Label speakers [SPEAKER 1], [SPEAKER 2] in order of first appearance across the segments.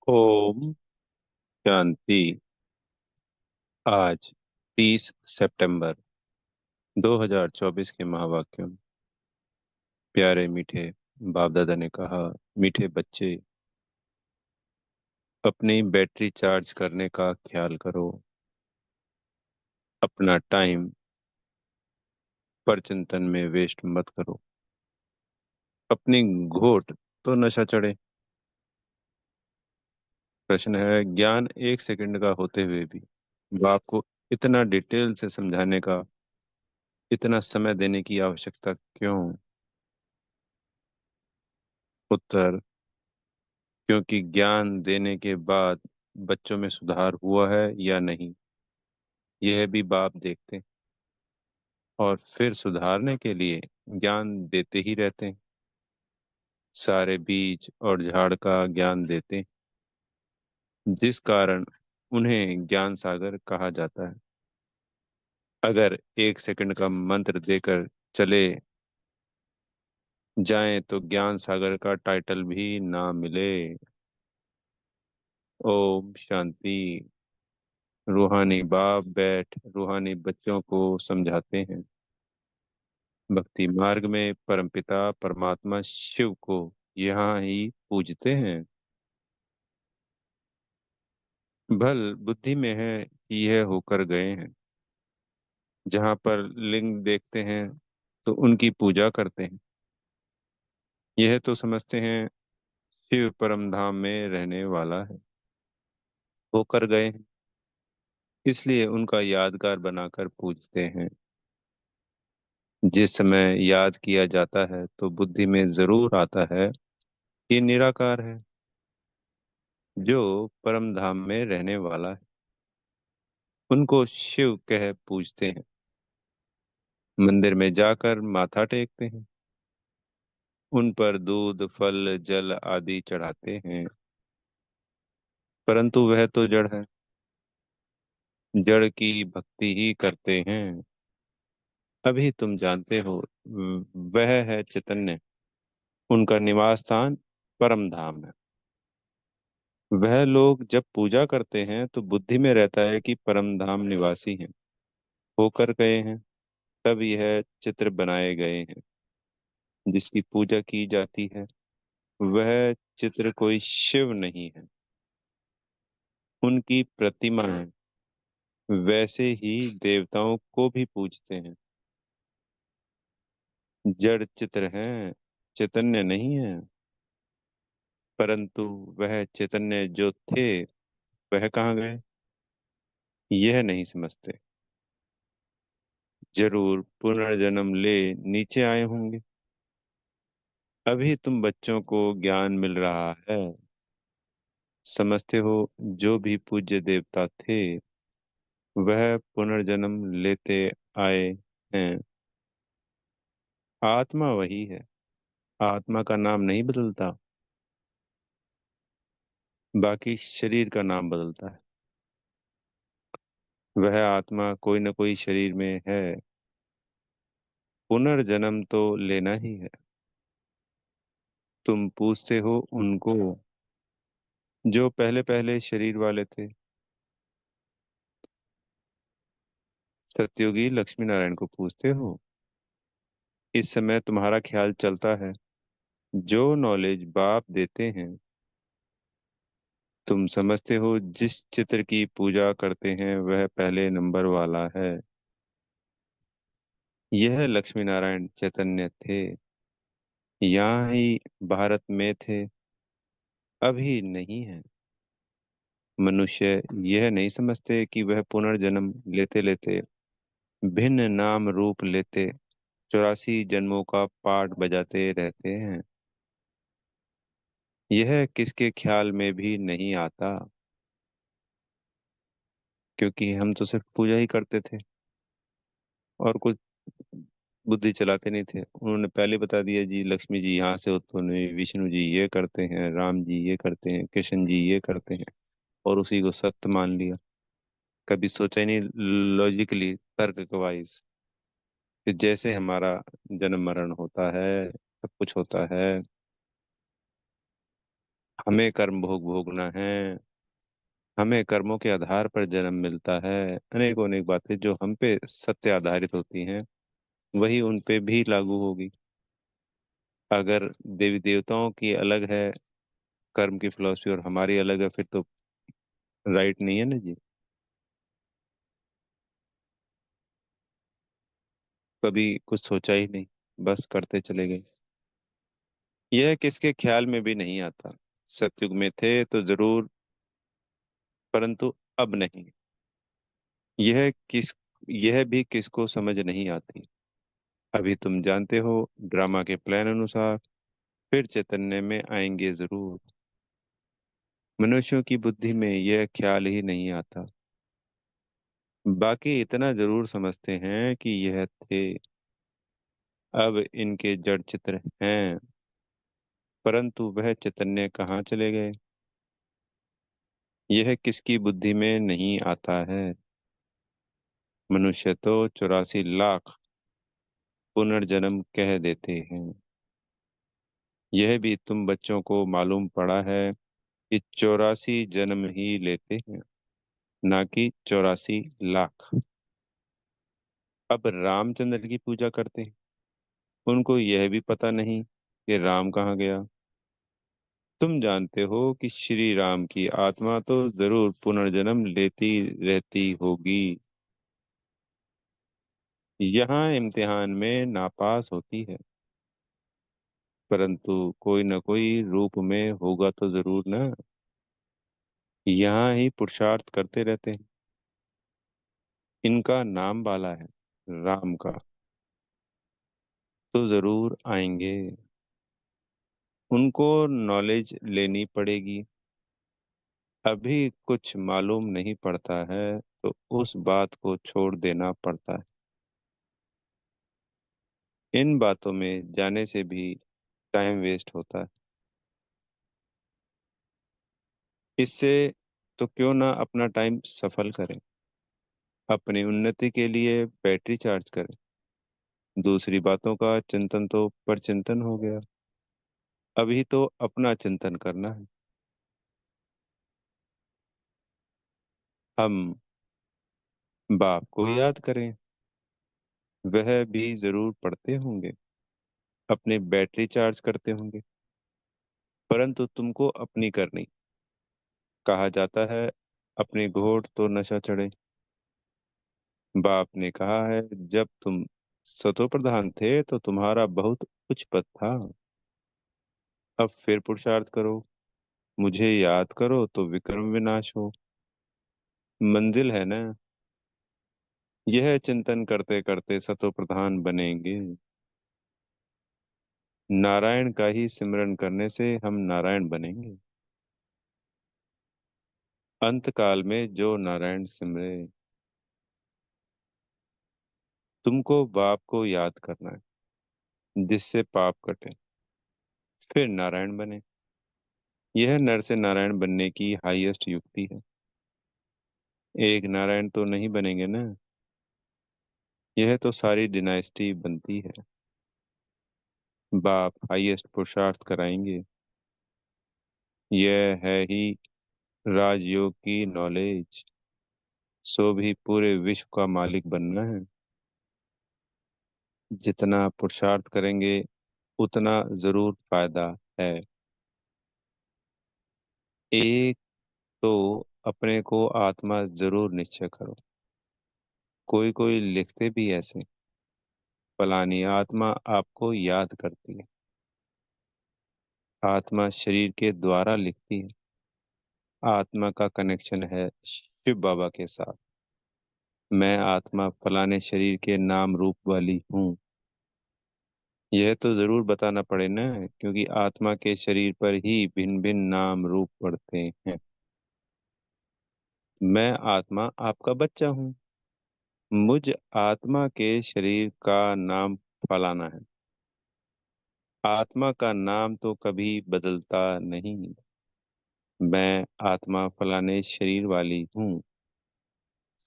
[SPEAKER 1] ओम शांति। आज 30 सितंबर 2024 के महावाक्यों। प्यारे मीठे बाप दादा ने कहा, मीठे बच्चे, अपनी बैटरी चार्ज करने का ख्याल करो। अपना टाइम पर चिंतन में वेस्ट मत करो। अपनी घोट तो नशा चढ़े। प्रश्न है, ज्ञान 1 सेकंड का होते हुए भी बाप को इतना डिटेल से समझाने का, इतना समय देने की आवश्यकता क्यों? उत्तर, क्योंकि ज्ञान देने के बाद बच्चों में सुधार हुआ है या नहीं, यह भी बाप देखते हैं। और फिर सुधारने के लिए ज्ञान देते ही रहते हैं। सारे बीज और झाड़ का ज्ञान देते हैं, जिस कारण उन्हें ज्ञान सागर कहा जाता है। अगर 1 सेकंड का मंत्र देकर चले जाएं तो ज्ञान सागर का टाइटल भी ना मिले। ओम शांति। रूहानी बाप बैठ रूहानी बच्चों को समझाते हैं। भक्ति मार्ग में परमपिता परमात्मा शिव को यहाँ ही पूजते हैं। भल बुद्धि में है कि यह होकर गए हैं। जहाँ पर लिंग देखते हैं तो उनकी पूजा करते हैं। यह तो समझते हैं शिव परम धाम में रहने वाला है। होकर गए हैं, इसलिए उनका यादगार बनाकर पूजते हैं। जिस समय याद किया जाता है तो बुद्धि में जरूर आता है कि निराकार है, जो परम धाम में रहने वाला है। उनको शिव कह पूजते हैं। मंदिर में जाकर माथा टेकते हैं। उन पर दूध फल जल आदि चढ़ाते हैं। परंतु वह तो जड़ है। जड़ की भक्ति ही करते हैं। अभी तुम जानते हो, वह है चैतन्य। उनका निवास स्थान परम धाम है। वह लोग जब पूजा करते हैं तो बुद्धि में रहता है कि परम धाम निवासी हैं, होकर गए हैं। तब यह चित्र बनाए गए हैं जिसकी पूजा की जाती है। वह चित्र कोई शिव नहीं है, उनकी प्रतिमा है। वैसे ही देवताओं को भी पूजते हैं। जड़ चित्र हैं, चैतन्य नहीं है। परंतु वह चैतन्य जो थे, वह कहाँ गए, यह नहीं समझते। जरूर पुनर्जन्म ले नीचे आए होंगे। अभी तुम बच्चों को ज्ञान मिल रहा है। समझते हो, जो भी पूज्य देवता थे वह पुनर्जन्म लेते आए हैं। आत्मा वही है। आत्मा का नाम नहीं बदलता, बाकी शरीर का नाम बदलता है। वह आत्मा कोई न कोई शरीर में है। पुनर्जन्म तो लेना ही है। तुम पूछते हो उनको जो पहले पहले शरीर वाले थे। सतयुगी लक्ष्मी नारायण को पूछते हो। इस समय तुम्हारा ख्याल चलता है, जो नॉलेज बाप देते हैं। तुम समझते हो जिस चित्र की पूजा करते हैं वह पहले नंबर वाला है। यह लक्ष्मी नारायण चैतन्य थे। यहाँ ही भारत में थे, अभी नहीं है। मनुष्य यह नहीं समझते कि वह पुनर्जन्म लेते लेते भिन्न नाम रूप लेते 84 जन्मों का पाठ बजाते रहते हैं। यह किसके ख्याल में भी नहीं आता, क्योंकि हम तो सिर्फ पूजा ही करते थे और कुछ बुद्धि चलाते नहीं थे। उन्होंने पहले बता दिया जी, लक्ष्मी जी यहाँ से उत्पन्न हुई, विष्णु जी ये करते हैं, राम जी ये करते हैं, कृष्ण जी ये करते हैं, और उसी को सत्य मान लिया। कभी सोचा ही नहीं लॉजिकली, तर्क वाइज, कि जैसे हमारा जन्म मरण होता है, सब कुछ होता है, हमें कर्म भोग भोगना है, हमें कर्मों के आधार पर जन्म मिलता है। अनेक अनेक बातें जो हम पे सत्य आधारित होती हैं, वही उन पे भी लागू होगी। अगर देवी देवताओं की अलग है कर्म की फिलॉसफी और हमारी अलग है, फिर तो राइट नहीं है ना जी। कभी कुछ सोचा ही नहीं, बस करते चले गए। यह किसके ख्याल में भी नहीं आता। सतयुग में थे तो जरूर, परंतु अब नहीं। यह किस यह भी किसको समझ नहीं आती। अभी तुम जानते हो, ड्रामा के प्लान अनुसार फिर चैतन्य में आएंगे जरूर। मनुष्यों की बुद्धि में यह ख्याल ही नहीं आता। बाकी इतना जरूर समझते हैं कि यह थे, अब इनके जड़ चित्र हैं, परंतु वह चैतन्य कहाँ चले गए, यह किसकी बुद्धि में नहीं आता है। मनुष्य तो 84 लाख पुनर्जन्म कह देते हैं। यह भी तुम बच्चों को मालूम पड़ा है कि 84 जन्म ही लेते हैं, ना कि 84 लाख। अब रामचंद्र की पूजा करते हैं, उनको यह भी पता नहीं कि राम कहाँ गया। तुम जानते हो कि श्री राम की आत्मा तो जरूर पुनर्जन्म लेती रहती होगी। यहाँ इम्तिहान में नापास होती है, परंतु कोई न कोई रूप में होगा तो जरूर ना। यहाँ ही पुरुषार्थ करते रहते हैं। इनका नाम बाला है राम का, तो जरूर आएंगे। उनको नॉलेज लेनी पड़ेगी। अभी कुछ मालूम नहीं पड़ता है तो उस बात को छोड़ देना पड़ता है। इन बातों में जाने से भी टाइम वेस्ट होता है। इससे तो क्यों ना अपना टाइम सफल करें, अपनी उन्नति के लिए बैटरी चार्ज करें। दूसरी बातों का चिंतन तो पर चिंतन हो गया। अभी तो अपना चिंतन करना है। हम बाप को याद करें, वह भी जरूर पढ़ते होंगे, अपनी बैटरी चार्ज करते होंगे, परंतु तुमको अपनी करनी। कहा जाता है अपनी घोड़ तो नशा चढ़े। बाप ने कहा है जब तुम सतो प्रधान थे तो तुम्हारा बहुत उच्च पद था। अब फिर पुरुषार्थ करो, मुझे याद करो तो विक्रम विनाश हो। मंजिल है ना, यह चिंतन करते करते सतो प्रधान बनेंगे। नारायण का ही सिमरन करने से हम नारायण बनेंगे। अंत काल में जो नारायण सिमरे। तुमको बाप को याद करना है, जिससे पाप कटे, फिर नारायण बने। यह नर से नारायण बनने की हाईएस्ट युक्ति है। एक नारायण तो नहीं बनेंगे ना, यह तो सारी डिनाइस्टी बनती है। बाप हाईएस्ट पुरुषार्थ कराएंगे। यह है ही राजयोग की नॉलेज। सो भी पूरे विश्व का मालिक बनना है। जितना पुरुषार्थ करेंगे उतना जरूर फायदा है। एक तो अपने को आत्मा जरूर निश्चय करो। कोई कोई लिखते भी ऐसे, फलानी आत्मा आपको याद करती है। आत्मा शरीर के द्वारा लिखती है। आत्मा का कनेक्शन है शिव बाबा के साथ। मैं आत्मा फलाने शरीर के नाम रूप वाली हूँ, यह तो जरूर बताना पड़े ना, क्योंकि आत्मा के शरीर पर ही भिन्न भिन्न नाम रूप पड़ते हैं। मैं आत्मा आपका बच्चा हूँ, मुझ आत्मा के शरीर का नाम फलाना है। आत्मा का नाम तो कभी बदलता नहीं। मैं आत्मा फलाने शरीर वाली हूँ।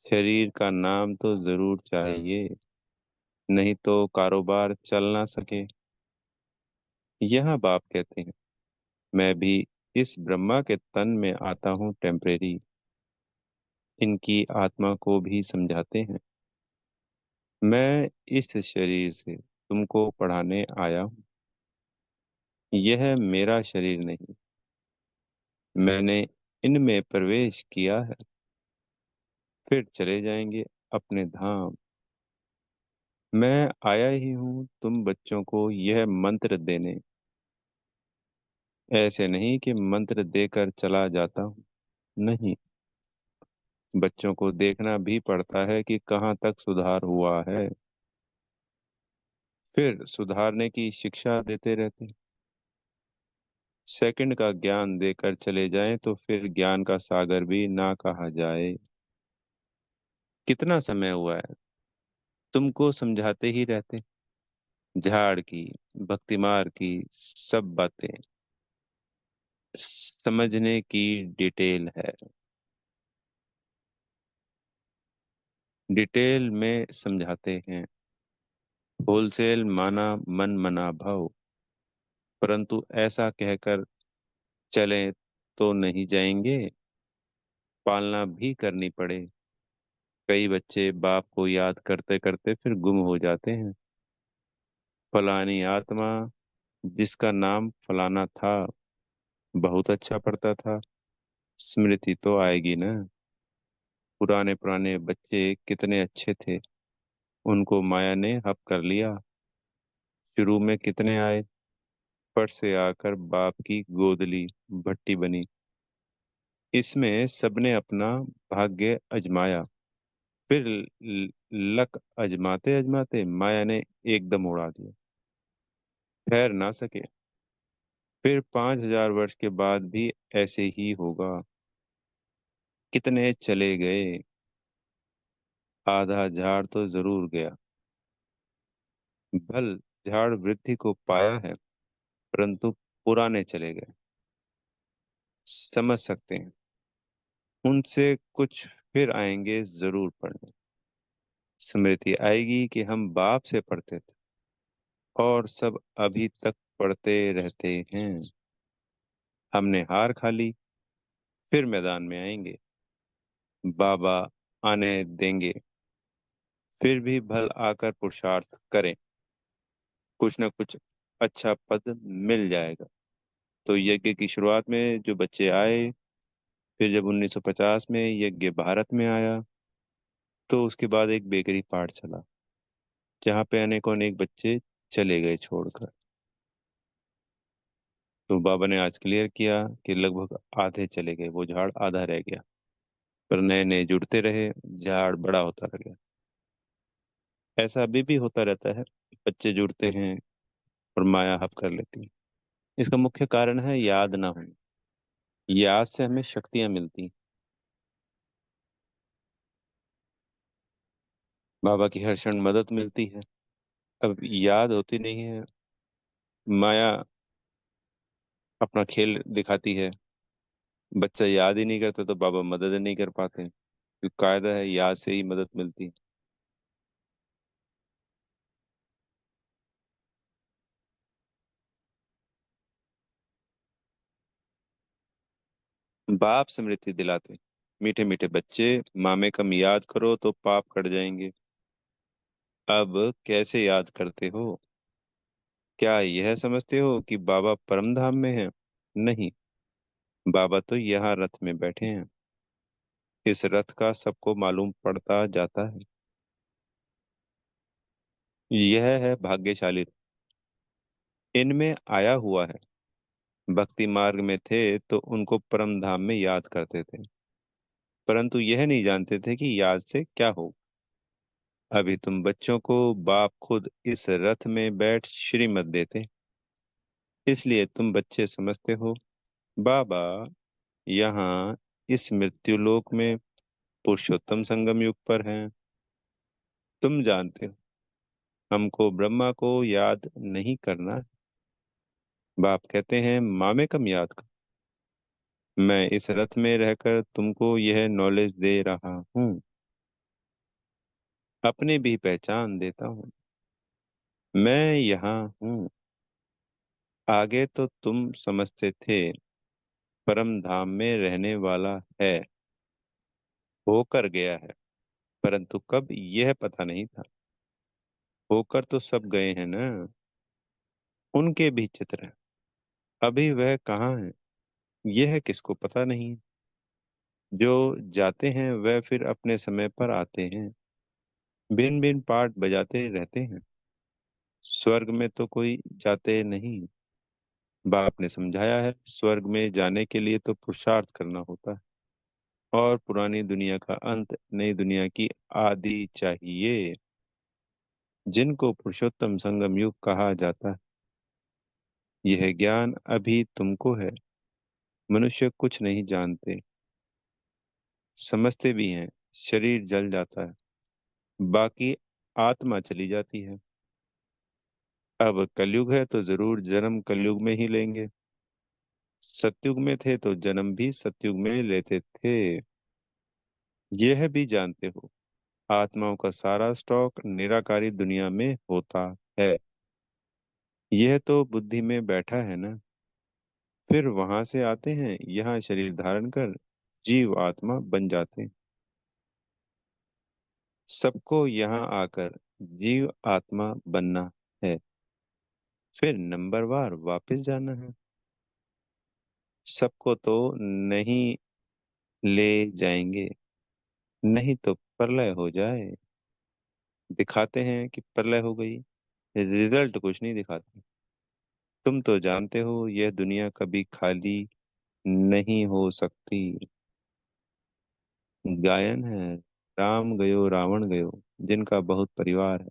[SPEAKER 1] शरीर का नाम तो जरूर चाहिए, नहीं तो कारोबार चल ना सके। यह बाप कहते हैं, मैं भी इस ब्रह्मा के तन में आता हूँ टेम्परेरी, इनकी आत्मा को भी समझाते हैं। मैं इस शरीर से तुमको पढ़ाने आया हूँ। यह मेरा शरीर नहीं, मैंने इनमें प्रवेश किया है। फिर चले जाएंगे अपने धाम। मैं आया ही हूँ तुम बच्चों को यह मंत्र देने, ऐसे नहीं कि मंत्र देकर चला जाता हूँ। नहीं, बच्चों को देखना भी पड़ता है कि कहाँ तक सुधार हुआ है। फिर सुधारने की शिक्षा देते रहते हैं। सेकंड का ज्ञान देकर चले जाएं तो फिर ज्ञान का सागर भी ना कहा जाए। कितना समय हुआ है तुमको समझाते ही रहते, झाड़ की, भक्तिमार की सब बातें समझने की डिटेल है। डिटेल में समझाते हैं। होलसेल माना मन मना भाव, परंतु ऐसा कहकर चलें तो नहीं जाएंगे, पालना भी करनी पड़े। कई बच्चे बाप को याद करते करते फिर गुम हो जाते हैं। फलानी आत्मा, जिसका नाम फलाना था, बहुत अच्छा पढ़ता था, स्मृति तो आएगी ना। पुराने पुराने बच्चे कितने अच्छे थे, उनको माया ने हप कर लिया। शुरू में कितने आए, पर से आकर बाप की गोद ली, भट्टी बनी। इसमें सबने अपना भाग्य अजमाया। फिर लक अजमाते अजमाते माया ने एकदम उड़ा दिया। ठहर ना सके। फिर 5,000 वर्ष के बाद भी ऐसे ही होगा। कितने चले गए, आधा झाड़ तो जरूर गया। भल झाड़ वृद्धि को पाया है, परंतु पुराने चले गए। समझ सकते हैं, उनसे कुछ फिर आएंगे जरूर पढ़ने। स्मृति आएगी कि हम बाप से पढ़ते थे और सब अभी तक पढ़ते रहते हैं। हमने हार खा ली, फिर मैदान में आएंगे। बाबा आने देंगे, फिर भी भल आकर पुरुषार्थ करें। कुछ ना कुछ अच्छा पद मिल जाएगा। तो यज्ञ की शुरुआत में जो बच्चे आए, फिर जब 1950 में यज्ञ भारत में आया, तो उसके बाद एक बेकरी पार्ट चला, जहाँ पे अनेकों अनेक बच्चे चले गए छोड़कर। तो बाबा ने आज क्लियर किया कि लगभग आधे चले गए, वो झाड़ आधा रह गया। पर नए नए जुड़ते रहे, झाड़ बड़ा होता रह गया। ऐसा अभी भी होता रहता है, बच्चे जुड़ते हैं और माया हप कर लेती है। इसका मुख्य कारण है याद ना होना। याद से हमें शक्तियां मिलती हैं। बाबा की हर क्षण मदद मिलती है। अब याद होती नहीं है, माया अपना खेल दिखाती है। बच्चा याद ही नहीं करता तो बाबा मदद नहीं कर पाते, क्योंकि कायदा है याद से ही मदद मिलती है। बाप स्मृति दिलाते, मीठे मीठे बच्चे, माँ में कम याद करो तो पाप कट जाएंगे। अब कैसे याद करते हो? क्या यह समझते हो कि बाबा परम धाम में है? नहीं, बाबा तो यहाँ रथ में बैठे हैं। इस रथ का सबको मालूम पड़ता जाता है। यह है भाग्यशाली, इनमें आया हुआ है। भक्ति मार्ग में थे तो उनको परम धाम में याद करते थे, परंतु यह नहीं जानते थे कि याद से क्या हो। अभी तुम बच्चों को बाप खुद इस रथ में बैठ श्रीमत देते, इसलिए तुम बच्चे समझते हो बाबा यहाँ इस मृत्यु लोक में पुरुषोत्तम संगम युग पर हैं। तुम जानते हो हमको ब्रह्मा को याद नहीं करना। बाप कहते हैं माँ कम याद कर। मैं इस रथ में रहकर तुमको यह नॉलेज दे रहा हूँ, अपनी भी पहचान देता हूँ। मैं यहाँ हूँ। आगे तो तुम समझते थे, परम धाम में रहने वाला है, होकर गया है, परंतु कब यह पता नहीं था। होकर तो सब गए हैं ना, उनके भी चित्र हैं। अभी वह कहाँ है, यह किसको पता नहीं। जो जाते हैं वह फिर अपने समय पर आते हैं, बिन बिन पाठ बजाते रहते हैं। स्वर्ग में तो कोई जाते नहीं। बाप ने समझाया है, स्वर्ग में जाने के लिए तो पुरुषार्थ करना होता है, और पुरानी दुनिया का अंत नई दुनिया की आदि चाहिए, जिनको पुरुषोत्तम संगम युग कहा जाता है। यह ज्ञान अभी तुमको है। मनुष्य कुछ नहीं जानते, समझते भी हैं। शरीर जल जाता है, बाकी आत्मा चली जाती है। अब कलयुग है तो जरूर जन्म कलयुग में ही लेंगे। सतयुग में थे तो जन्म भी सतयुग में लेते थे। यह भी जानते हो, आत्माओं का सारा स्टॉक निराकारी दुनिया में होता है। यह तो बुद्धि में बैठा है ना, फिर वहां से आते हैं यहाँ शरीर धारण कर, जीव आत्मा बन जाते हैं। सबको यहाँ आकर जीव आत्मा बनना है, फिर नंबरवार वापस जाना है। सबको तो नहीं ले जाएंगे, नहीं तो प्रलय हो जाए। दिखाते हैं कि प्रलय हो गई, रिजल्ट कुछ नहीं दिखाते। तुम तो जानते हो यह दुनिया कभी खाली नहीं हो सकती। गायन है, राम गयो रावण गयो, जिनका बहुत परिवार है।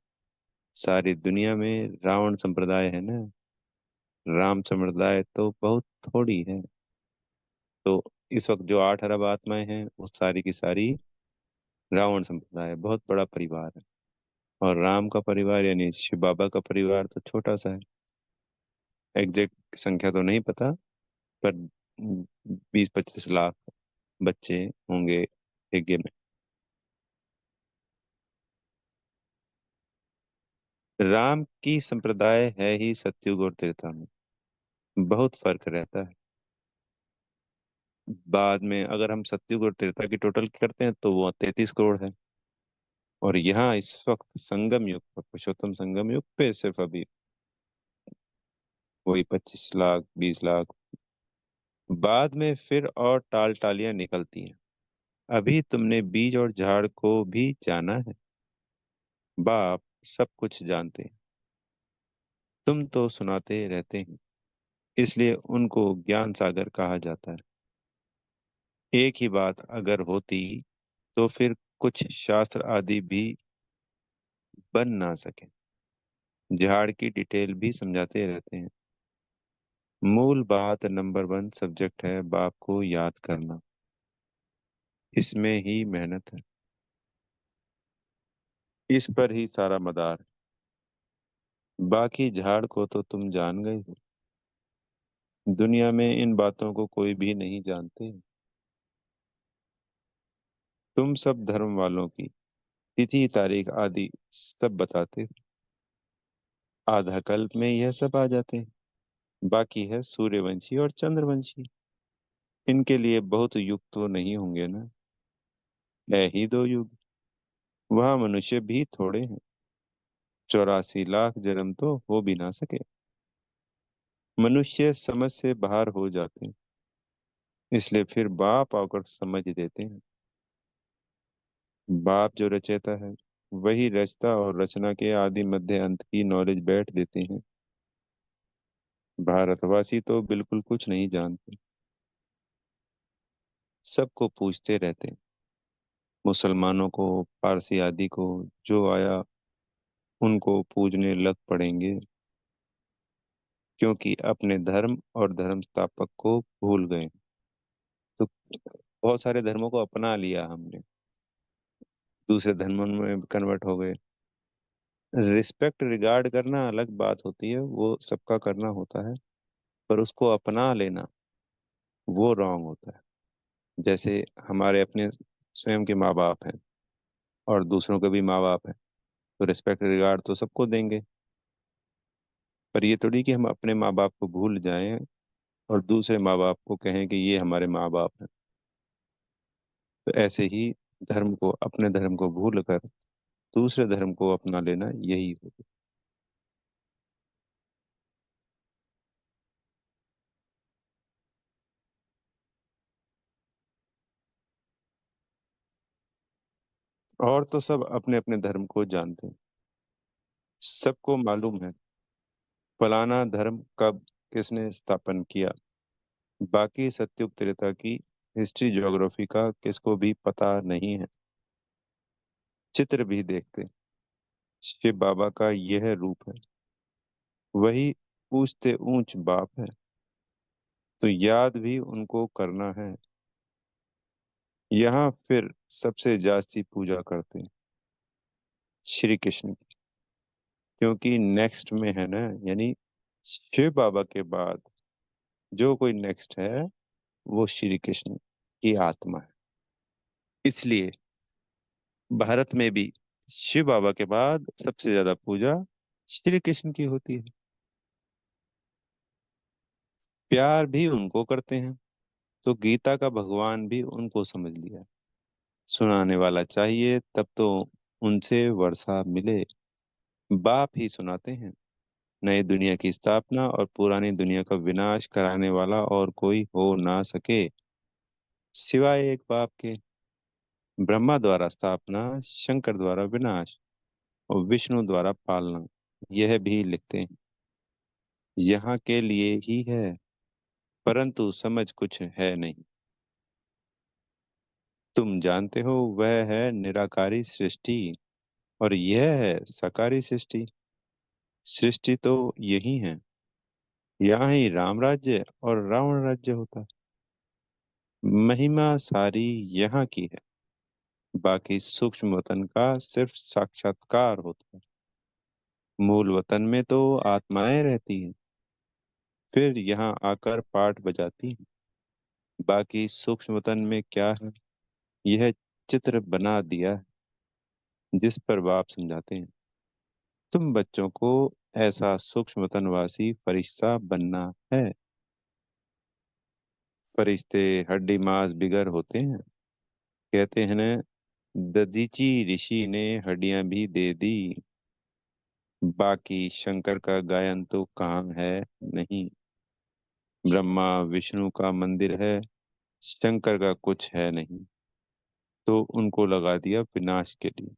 [SPEAKER 1] सारी दुनिया में रावण संप्रदाय है ना, राम संप्रदाय तो बहुत थोड़ी है। तो इस वक्त जो 8 अरब आत्माएं हैं वो सारी की सारी रावण संप्रदाय है, बहुत बड़ा परिवार है। और राम का परिवार यानी शिव बाबा का परिवार तो छोटा सा है। एग्जैक्ट संख्या तो नहीं पता, पर 20-25 लाख बच्चे होंगे यज्ञ में। राम की संप्रदाय है ही सतयुग और त्रेता में, बहुत फर्क रहता है। बाद में अगर हम सतयुग और त्रेता की टोटल करते हैं तो वो 33 करोड़ है। और यहाँ इस वक्त संगम युग पर, पुरुषोत्तम संगम युग पे सिर्फ अभी वही 25 लाख 20 लाख। बाद में फिर और टाल टालियां निकलती हैं। अभी तुमने बीज और झाड़ को भी जाना है। बाप सब कुछ जानते हैं, तुम तो सुनाते रहते हैं, इसलिए उनको ज्ञान सागर कहा जाता है। एक ही बात अगर होती तो फिर कुछ शास्त्र आदि भी बन ना सके। झाड़ की डिटेल भी समझाते रहते हैं। मूल बात नंबर 1 सब्जेक्ट है बाप को याद करना, इसमें ही मेहनत है, इस पर ही सारा मदार है। बाकी झाड़ को तो तुम जान गए हो। दुनिया में इन बातों को कोई भी नहीं जानते। तुम सब धर्म वालों की तिथि तारीख आदि सब बताते हो। आधा कल्प में यह सब आ जाते हैं। बाकी है सूर्यवंशी और चंद्रवंशी, इनके लिए बहुत युग तो नहीं होंगे ना, है ही 2 युग। वहां मनुष्य भी थोड़े हैं, 84 लाख जन्म तो हो भी ना सके। मनुष्य समझ से बाहर हो जाते हैं, इसलिए फिर बाप आकर समझ देते हैं। बाप जो रचयिता है वही रचता, और रचना के आदि मध्य अंत की नॉलेज बैठ देते हैं। भारतवासी तो बिल्कुल कुछ नहीं जानते, सबको पूछते रहते हैं। मुसलमानों को, पारसी आदि को, जो आया उनको पूजने लग पड़ेंगे, क्योंकि अपने धर्म और धर्म स्थापक को भूल गए। तो बहुत सारे धर्मों को अपना लिया हमने, दूसरे धर्मों में कन्वर्ट हो गए। रिस्पेक्ट रिगार्ड करना अलग बात होती है, वो सबका करना होता है, पर उसको अपना लेना वो रॉन्ग होता है। जैसे हमारे अपने स्वयं के माँ बाप हैं, और दूसरों के भी माँ बाप हैं, तो रिस्पेक्ट रिगार्ड तो सबको देंगे। पर ये थोड़ी कि हम अपने माँ बाप को भूल जाएं और दूसरे माँ बाप को कहें कि ये हमारे माँ बाप हैं। तो ऐसे ही धर्म को, अपने धर्म को भूल कर दूसरे धर्म को अपना लेना, यही हो। और तो सब अपने अपने धर्म को जानते हैं। सबको मालूम है फलाना धर्म कब किसने स्थापन किया। बाकी सत्युग त्रेता की हिस्ट्री ज्योग्राफी का किसको भी पता नहीं है। चित्र भी देखते, शिव बाबा का यह रूप है, वही ऊंचते ऊंच बाप है। तो याद भी उनको करना है। यहाँ फिर सबसे जास्ती पूजा करते हैं श्री कृष्ण की, क्योंकि नेक्स्ट में है ना, यानी शिव बाबा के बाद जो कोई नेक्स्ट है वो श्री कृष्ण की आत्मा है। इसलिए भारत में भी शिव बाबा के बाद सबसे ज्यादा पूजा श्री कृष्ण की होती है। प्यार भी उनको करते हैं। तो गीता का भगवान भी उनको समझ लिया। सुनाने वाला चाहिए तब तो उनसे वर्षा मिले। बाप ही सुनाते हैं। नई दुनिया की स्थापना और पुरानी दुनिया का विनाश कराने वाला और कोई हो ना सके सिवाय एक बाप के। ब्रह्मा द्वारा स्थापना, शंकर द्वारा विनाश और विष्णु द्वारा पालना, यह भी लिखते हैं। यहाँ के लिए ही है, परंतु समझ कुछ है नहीं। तुम जानते हो वह है निराकारी सृष्टि और यह है साकारी सृष्टि। सृष्टि तो यही है। यहाँ ही राम राज्य और रावण राज्य होता है। महिमा सारी यहाँ की है। बाकी सूक्ष्म वतन का सिर्फ साक्षात्कार होता है। मूल वतन में तो आत्माएं रहती हैं, फिर यहाँ आकर पाठ बजाती हैं। बाकी सूक्ष्म वतन में क्या है, यह चित्र बना दिया है, जिस पर बाप समझाते हैं। तुम बच्चों को ऐसा सूक्ष्म वतनवासी फरिश्ता बनना है। फरिश्ते हड्डी मांस बिगर होते हैं। कहते हैं न, दधीची ऋषि ने हड्डियां भी दे दी। बाकी शंकर का गायन तो काम है नहीं। ब्रह्मा विष्णु का मंदिर है, शंकर का कुछ है नहीं। तो उनको लगा दिया विनाश के लिए।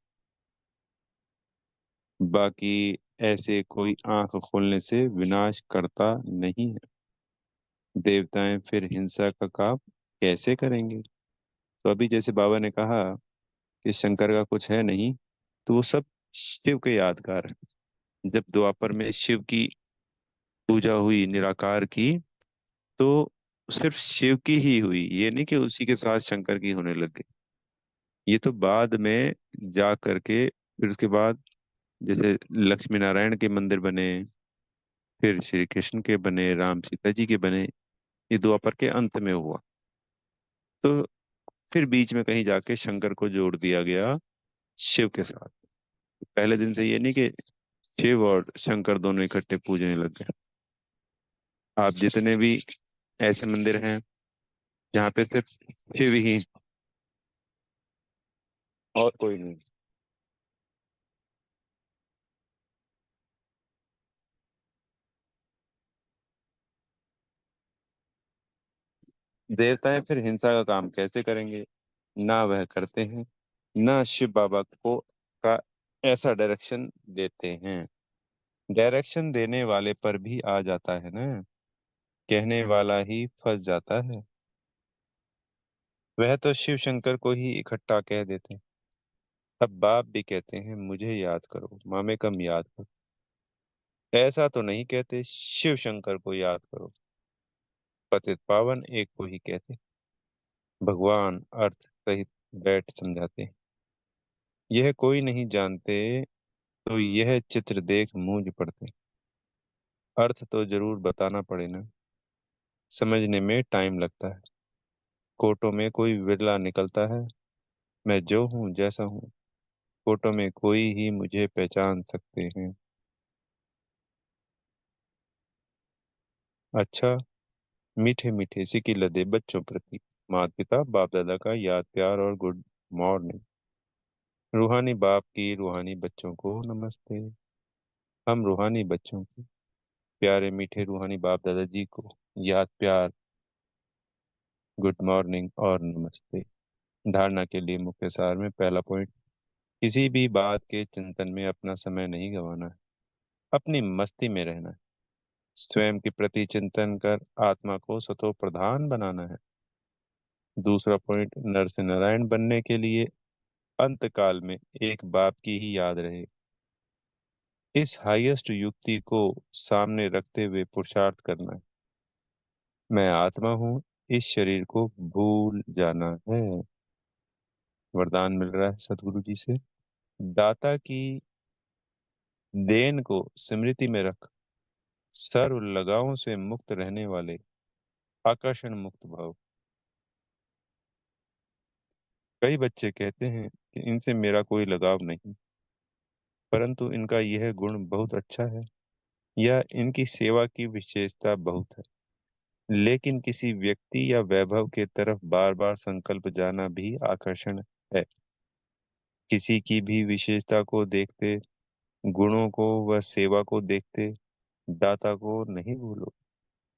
[SPEAKER 1] बाकी ऐसे कोई आंख खोलने से विनाश करता नहीं है। देवताएं फिर हिंसा का काम कैसे करेंगे। तो अभी जैसे बाबा ने कहा कि शंकर का कुछ है नहीं, तो वो सब शिव के यादगार है। जब द्वापर में शिव की पूजा हुई निराकार की, तो सिर्फ शिव की ही हुई, ये नहीं कि उसी के साथ शंकर की होने लग गई। ये तो बाद में जा करके, फिर उसके बाद जैसे लक्ष्मी नारायण के मंदिर बने, फिर श्री कृष्ण के बने, राम सीता जी के बने, ये द्वापर के अंत में हुआ। तो फिर बीच में कहीं जाके शंकर को जोड़ दिया गया शिव के साथ। पहले दिन से ये नहीं कि शिव और शंकर दोनों इकट्ठे पूजने लग गए। आप जितने भी ऐसे मंदिर हैं जहाँ पे सिर्फ शिव ही, और कोई नहीं। देवताएं फिर हिंसा का काम कैसे करेंगे, ना वह करते हैं, ना शिव बाबा को का ऐसा डायरेक्शन देते हैं। डायरेक्शन देने वाले पर भी आ जाता है ना, कहने वाला ही फंस जाता है। वह तो शिव शंकर को ही इकट्ठा कह देते हैं। अब बाप भी कहते हैं मुझे याद करो, मामे कम याद करो। ऐसा तो नहीं कहते शिव शंकर को याद करो, पतित पावन एक को ही कहते। भगवान अर्थ सहित बैठ समझाते हैं। यह कोई नहीं जानते, तो यह चित्र देख मूंज पड़ते। अर्थ तो जरूर बताना पड़े ना, समझने में टाइम लगता है। कोर्टों में कोई विरला निकलता है। मैं जो हूँ जैसा हूँ, फोटो में कोई ही मुझे पहचान सकते हैं। अच्छा, मीठे मीठे सिकी लदे बच्चों प्रति माता पिता बाप दादा का याद प्यार और गुड मॉर्निंग। रूहानी बाप की रूहानी बच्चों को नमस्ते। हम रूहानी बच्चों की प्यारे मीठे रूहानी बाप दादाजी को याद प्यार, गुड मॉर्निंग और नमस्ते। धारणा के लिए मुख्य सार में पहला पॉइंट, किसी भी बात के चिंतन में अपना समय नहीं गंवाना है, अपनी मस्ती में रहना है। स्वयं के प्रति चिंतन कर आत्मा को सतो प्रधान बनाना है। दूसरा पॉइंट, नर से नारायण बनने के लिए अंत काल में एक बाप की ही याद रहे। इस हाईएस्ट युक्ति को सामने रखते हुए पुरुषार्थ करना है। मैं आत्मा हूँ, इस शरीर को भूल जाना है। वरदान मिल रहा है सदगुरु जी से। दाता की देन को स्मृति में रख सर्व लगावों से मुक्त रहने वाले आकर्षण मुक्त भाव। कई बच्चे कहते हैं कि इनसे मेरा कोई लगाव नहीं, परंतु इनका यह गुण बहुत अच्छा है या इनकी सेवा की विशेषता बहुत है। लेकिन किसी व्यक्ति या वैभव के तरफ बार बार संकल्प जाना भी आकर्षण है। किसी की भी विशेषता को देखते, गुणों को व सेवा को देखते दाता को नहीं भूलो।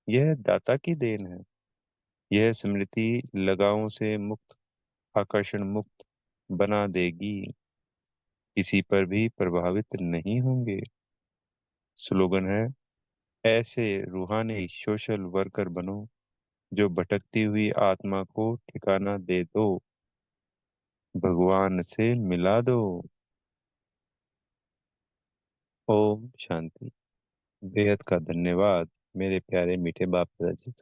[SPEAKER 1] यह दाता की देन है। यह स्मृति लगावों से मुक्त, आकर्षण मुक्त बना देगी। किसी पर भी प्रभावित नहीं होंगे। स्लोगन है, ऐसे रूहानी सोशल वर्कर बनो जो भटकती हुई आत्मा को ठिकाना दे दो, भगवान से मिला दो। ओम शांति। बेहद का धन्यवाद मेरे प्यारे मीठे बाप दादा जी।